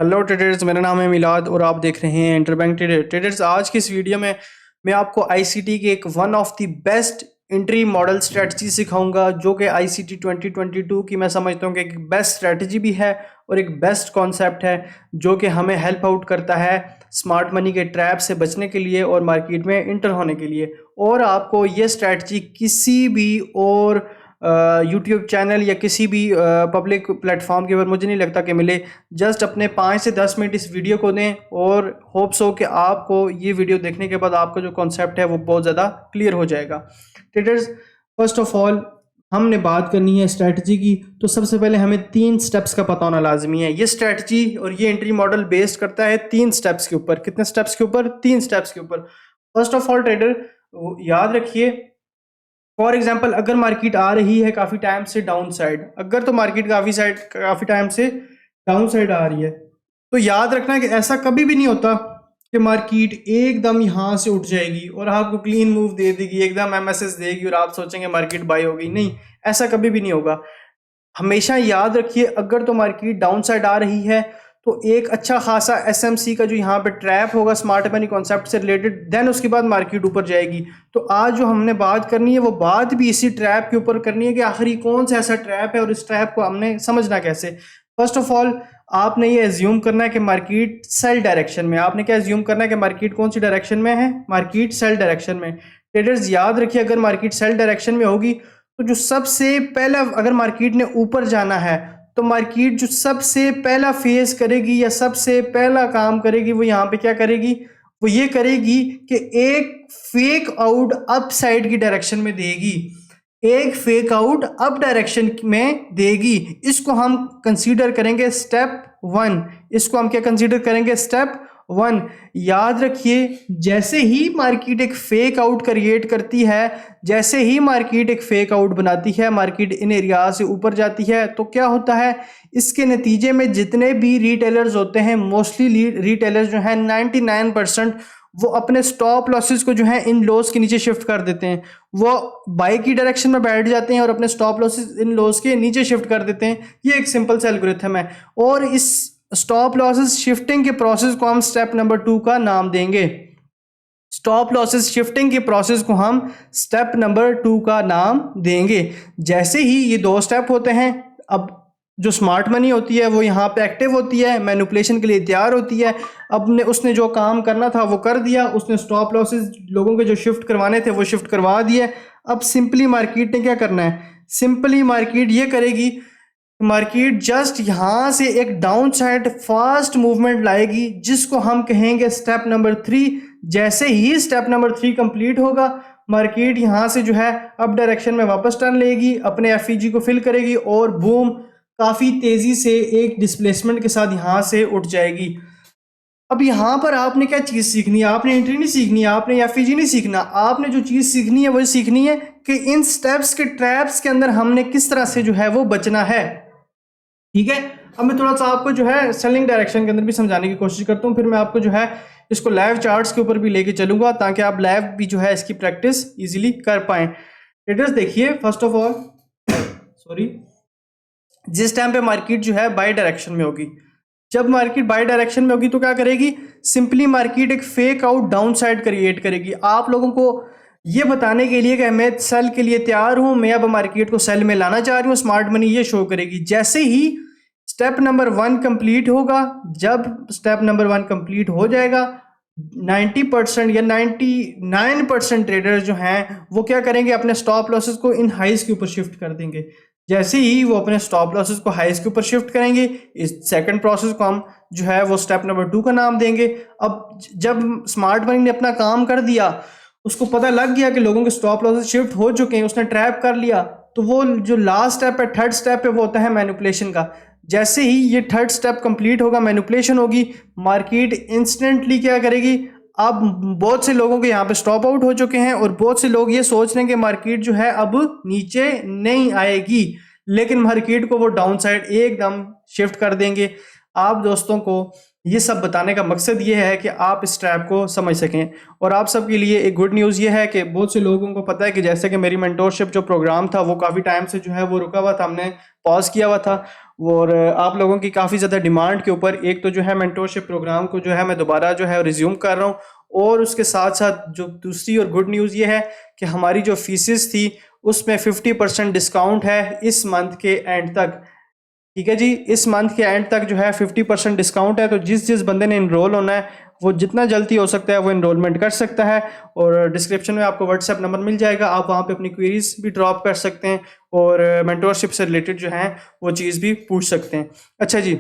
Hello traders, मेरा नाम है मिलाद और आप देख रहे हैं इंटरबैंक ट्रेडर्स। आज की इस वीडियो में मैं आपको आईसीटी के एक one of the best entry model strategy सिखाऊंगा, जो कि आईसीटी 2022 की मैं समझता हूँ कि एक बेस्ट स्ट्रेटजी भी है और एक बेस्ट कॉन्सेप्ट है, जो कि हमें हेल्प आउट करता है स्मार्ट मनी के ट्रैप से बचने के लिए और मार्केट में इंटर होने के लिए। और आपको ये स्ट्रेटजी किसी भी और यूट्यूब चैनल या किसी भी पब्लिक प्लेटफॉर्म के ऊपर मुझे नहीं लगता कि मिले। जस्ट अपने 5 से 10 मिनट इस वीडियो को दें और होप्स हो कि आपको ये वीडियो देखने के बाद आपका जो कॉन्सेप्ट है वो बहुत ज़्यादा क्लियर हो जाएगा। ट्रेडर्स, फर्स्ट ऑफ ऑल हमने बात करनी है स्ट्रैटेजी की, तो सबसे पहले हमें 3 स्टेप्स का पता होना लाजमी है। ये स्ट्रैटेजी और ये एंट्री मॉडल बेस्ड करता है 3 स्टेप्स के ऊपर। कितने स्टेप्स के ऊपर? 3 स्टेप्स के ऊपर। फर्स्ट ऑफ ऑल ट्रेडर, याद रखिए, फॉर एग्जाम्पल अगर मार्केट आ रही है काफ़ी टाइम से डाउन साइड, अगर तो मार्केट काफ़ी टाइम से डाउन साइड आ रही है, तो याद रखना कि ऐसा कभी भी नहीं होता कि मार्केट एकदम यहाँ से उठ जाएगी और आपको क्लीन मूव दे देगी, एकदम एमएसएस देगी और आप सोचेंगे मार्केट बाय हो गई। नहीं, ऐसा कभी भी नहीं होगा। हमेशा याद रखिए, अगर तो मार्केट डाउन साइड आ रही है तो एक अच्छा खासा एसएमसी का जो यहाँ पे ट्रैप होगा स्मार्ट मनी कॉन्सेप्ट से रिलेटेड, देन उसके बाद मार्केट ऊपर जाएगी। तो आज जो हमने बात करनी है वो बात भी इसी ट्रैप के ऊपर करनी है कि आखिर ये कौन सा ऐसा ट्रैप है और इस ट्रैप को हमने समझना कैसे। फर्स्ट ऑफ ऑल आपने ये एज्यूम करना है कि मार्केट सेल डायरेक्शन में। आपने क्या एज्यूम करना है कि मार्केट कौन सी डायरेक्शन में है? मार्केट सेल डायरेक्शन में। ट्रेडर्स याद रखिए, अगर मार्केट सेल डायरेक्शन में होगी तो जो सबसे पहला, अगर मार्केट ने ऊपर जाना है तो मार्केट जो सबसे पहला फेस करेगी या सबसे पहला काम करेगी वो यहाँ पे क्या करेगी? वो ये करेगी कि एक फेक आउट अप साइड की डायरेक्शन में देगी। एक फेक आउट अप डायरेक्शन में देगी। इसको हम कंसीडर करेंगे स्टेप 1। इसको हम क्या कंसीडर करेंगे? स्टेप 1। याद रखिए, जैसे ही मार्केट एक फेक आउट क्रिएट करती है, जैसे ही मार्केट एक फेक आउट बनाती है, मार्केट इन एरिया से ऊपर जाती है, तो क्या होता है? इसके नतीजे में जितने भी रिटेलर्स होते हैं, मोस्टली रिटेलर्स जो हैं 99% वो अपने स्टॉप लॉसेस को जो है इन लॉस के नीचे शिफ्ट कर देते हैं। वो बाई की डायरेक्शन में बैठ जाते हैं और अपने स्टॉप लॉसेस इन लॉस के नीचे शिफ्ट कर देते हैं। ये एक सिंपल सा एल्गोरिथम है और इस स्टॉप लॉसेस शिफ्टिंग के प्रोसेस को हम स्टेप नंबर 2 का नाम देंगे। स्टॉप लॉसेस शिफ्टिंग के प्रोसेस को हम स्टेप नंबर 2 का नाम देंगे। जैसे ही ये 2 स्टेप होते हैं, अब जो स्मार्ट मनी होती है वो यहाँ पे एक्टिव होती है, मैनिपुलेशन के लिए तैयार होती है। अब ने उसने जो काम करना था वो कर दिया, उसने स्टॉप लॉसेस लोगों के जो शिफ्ट करवाने थे वो शिफ्ट करवा दिए। अब सिंपली मार्केट ने क्या करना है? सिंपली मार्केट ये करेगी, मार्केट जस्ट यहां से एक डाउन साइड फास्ट मूवमेंट लाएगी, जिसको हम कहेंगे स्टेप नंबर 3। जैसे ही स्टेप नंबर 3 कंप्लीट होगा, मार्केट यहां से जो है अप डायरेक्शन में वापस टर्न लेगी, अपने एफईजी को फिल करेगी और बूम, काफी तेजी से एक डिस्प्लेसमेंट के साथ यहां से उठ जाएगी। अब यहाँ पर आपने क्या चीज़ सीखनी है? आपने एंट्री नहीं सीखनी है, आपने एफईजी नहीं सीखना। आपने जो चीज़ सीखनी है वो सीखनी है कि इन स्टेप्स के ट्रैप्स के अंदर हमने किस तरह से जो है वो बचना है। ठीक है, अब मैं थोड़ा सा आपको जो है सेलिंग डायरेक्शन के अंदर भी समझाने की कोशिश करता हूँ, फिर मैं आपको जो है इसको लाइव चार्ट्स के ऊपर भी लेके चलूंगा ताकि आप लाइव भी जो है इसकी प्रैक्टिस इजीली कर पाएं। ट्रेडर्स देखिए, फर्स्ट ऑफ ऑल सॉरी, जिस टाइम पे मार्केट जो है बाय डायरेक्शन में होगी, जब मार्केट बाय डायरेक्शन में होगी तो क्या करेगी? सिंपली मार्केट एक fake out down side create करेगी। आप लोगों को ये बताने के लिए कि मैं सेल के लिए तैयार हूं, मैं अब मार्केट को सेल में लाना चाह रही हूं, स्मार्ट मनी ये शो करेगी। जैसे ही स्टेप नंबर 1 कंप्लीट होगा, जब स्टेप नंबर 1 कंप्लीट हो जाएगा, 90% या 99% ट्रेडर्स जो हैं वो क्या करेंगे? अपने स्टॉप लॉसेस को इन हाइज के ऊपर शिफ्ट कर देंगे। जैसे ही वो अपने स्टॉप लॉसेस को हाइज के ऊपर शिफ्ट करेंगे, इस सेकंड प्रोसेस को हम जो है वो स्टेप नंबर 2 का नाम देंगे। अब जब स्मार्ट मनी ने अपना काम कर दिया, उसको पता लग गया कि लोगों के स्टॉप लॉसेस शिफ्ट हो चुके हैं, उसने ट्रैप कर लिया, तो वो जो लास्ट स्टेप है, थर्ड स्टेप है, वो होता है मैनिपुलेशन का। जैसे ही ये थर्ड स्टेप कंप्लीट होगा, मैनिपुलेशन होगी, मार्केट इंस्टेंटली क्या करेगी? अब बहुत से लोगों के यहाँ पे स्टॉप आउट हो चुके हैं और बहुत से लोग ये सोच रहे हैं कि मार्केट जो है अब नीचे नहीं आएगी, लेकिन मार्केट को वो डाउन साइड एकदम शिफ्ट कर देंगे। आप दोस्तों को ये सब बताने का मकसद ये है कि आप इस ट्रैप को समझ सकें। और आप सबके लिए एक गुड न्यूज़ ये है कि बहुत से लोगों को पता है कि जैसे कि मेरी मेंटोरशिप जो प्रोग्राम था वो काफ़ी टाइम से जो है वो रुका हुआ था, हमने पॉज किया हुआ था। और आप लोगों की काफ़ी ज़्यादा डिमांड के ऊपर एक तो जो है मेंटोरशिप प्रोग्राम को जो है मैं दोबारा जो है रिज्यूम कर रहा हूँ। और उसके साथ साथ जो दूसरी और गुड न्यूज़ ये है कि हमारी जो फीसिस थी उसमें 50% डिस्काउंट है इस मंथ के एंड तक। ठीक है जी, इस मंथ के एंड तक जो है 50% डिस्काउंट है। तो जिस जिस बंदे ने इनरोल होना है वो जितना जल्दी हो सकता है वो इनरोलमेंट कर सकता है। और डिस्क्रिप्शन में आपको व्हाट्सएप नंबर मिल जाएगा, आप वहाँ पे अपनी क्वेरीज भी ड्रॉप कर सकते हैं और मेंटोरशिप से रिलेटेड जो है वो चीज़ भी पूछ सकते हैं। अच्छा जी,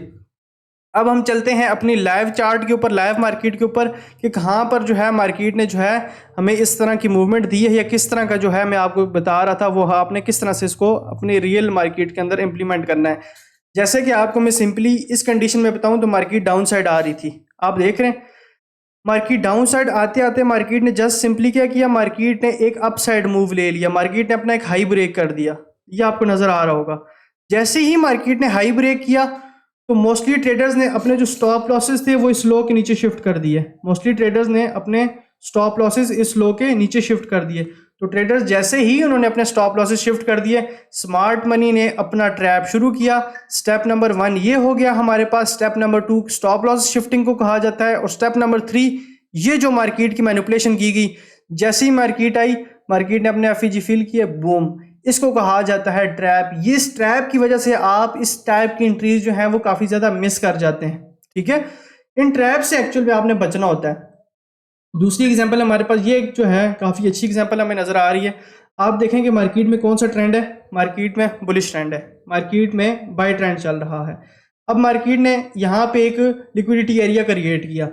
अब हम चलते हैं अपनी लाइव चार्ट के ऊपर, लाइव मार्केट के ऊपर, कि कहाँ पर जो है मार्केट ने जो है हमें इस तरह की मूवमेंट दी है या किस तरह का जो है मैं आपको बता रहा था वो आपने किस तरह से इसको अपने रियल मार्केट के अंदर इम्प्लीमेंट करना है। जैसे कि आपको मैं सिंपली इस कंडीशन में बताऊं तो मार्केट डाउन साइड आ रही थी, आप देख रहे हैं मार्केट डाउन साइड आते आते मार्केट ने जस्ट सिंपली क्या किया, मार्केट ने एक अप साइड मूव ले लिया, मार्केट ने अपना एक हाई ब्रेक कर दिया। ये आपको नजर आ रहा होगा। जैसे ही मार्केट ने हाई ब्रेक किया तो मोस्टली ट्रेडर्स ने अपने जो स्टॉप लॉसेस थे वो इस लो के नीचे शिफ्ट कर दिए। मोस्टली ट्रेडर्स ने अपने स्टॉप लॉसेस इस लो के नीचे शिफ्ट कर दिए। तो ट्रेडर्स जैसे ही उन्होंने अपने स्टॉप लॉसेस शिफ्ट कर दिए, स्मार्ट मनी ने अपना ट्रैप शुरू किया। स्टेप नंबर 1 ये हो गया हमारे पास। Step number 2 stop loss shifting को कहा जाता है। और स्टेप नंबर 3 ये जो मार्केट की मैनिपुलेशन की गई, जैसे ही मार्केट आई मार्केट ने अपने एफईजी फिल किए, बूम, इसको कहा जाता है ट्रैप। ये इस ट्रैप की वजह से आप इस टाइप की एंट्रीज जो है वो काफी ज्यादा मिस कर जाते हैं। ठीक है, इन ट्रैप से एक्चुअल में आपने बचना होता है। दूसरी एग्जांपल हमारे पास ये जो है काफ़ी अच्छी एग्जांपल हमें नज़र आ रही है। आप देखें कि मार्केट में कौन सा ट्रेंड है, मार्केट में बुलिश ट्रेंड है, मार्केट में बाय ट्रेंड चल रहा है। अब मार्केट ने यहाँ पे एक लिक्विडिटी एरिया क्रिएट किया।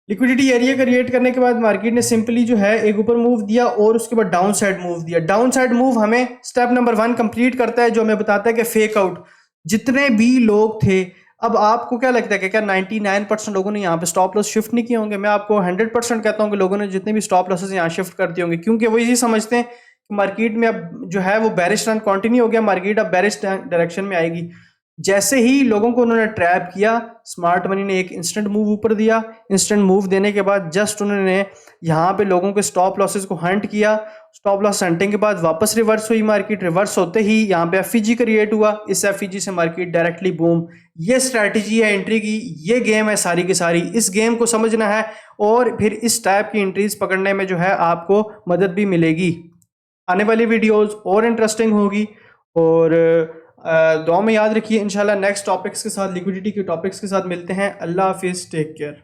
लिक्विडिटी एरिया क्रिएट करने के बाद मार्केट ने सिंपली जो है एक ऊपर मूव दिया और उसके बाद डाउन साइड मूव दिया। डाउन साइड मूव हमें स्टेप नंबर 1 कंप्लीट करता है, जो हमें बताता है कि फेक आउट जितने भी लोग थे। अब आपको क्या लगता है कि क्या 99% लोगों ने यहाँ पे स्टॉप लॉस शिफ्ट नहीं किए होंगे? मैं आपको 100% कहता हूँ कि लोगों ने जितने भी स्टॉप लॉसेस यहाँ शिफ्ट कर दिए होंगे, क्योंकि वो यही समझते हैं कि मार्केट में अब जो है वो बेरिश रन कंटिन्यू हो गया, मार्केट अब बेरिश डायरेक्शन में आएगी। जैसे ही लोगों को उन्होंने ट्रैप किया, स्मार्ट मनी ने एक इंस्टेंट मूव ऊपर दिया। इंस्टेंट मूव देने के बाद जस्ट उन्होंने यहाँ पे लोगों के स्टॉप लॉसेस को हंट किया। स्टॉप लॉस हंटिंग के बाद वापस रिवर्स हुई मार्केट। रिवर्स होते ही यहाँ पे एफईजी क्रिएट हुआ, इस एफईजी से मार्केट डायरेक्टली बूम। ये स्ट्रैटेजी है एंट्री की, ये गेम है सारी की सारी। इस गेम को समझना है और फिर इस टाइप की एंट्रीज पकड़ने में जो है आपको मदद भी मिलेगी। आने वाली वीडियोस और इंटरेस्टिंग होगी। और दुआ में याद रखिए, इंशाल्लाह नेक्स्ट टॉपिक्स के साथ, लिक्विडिटी के टॉपिक्स के साथ मिलते हैं। अल्लाह हाफिज़, टेक केयर।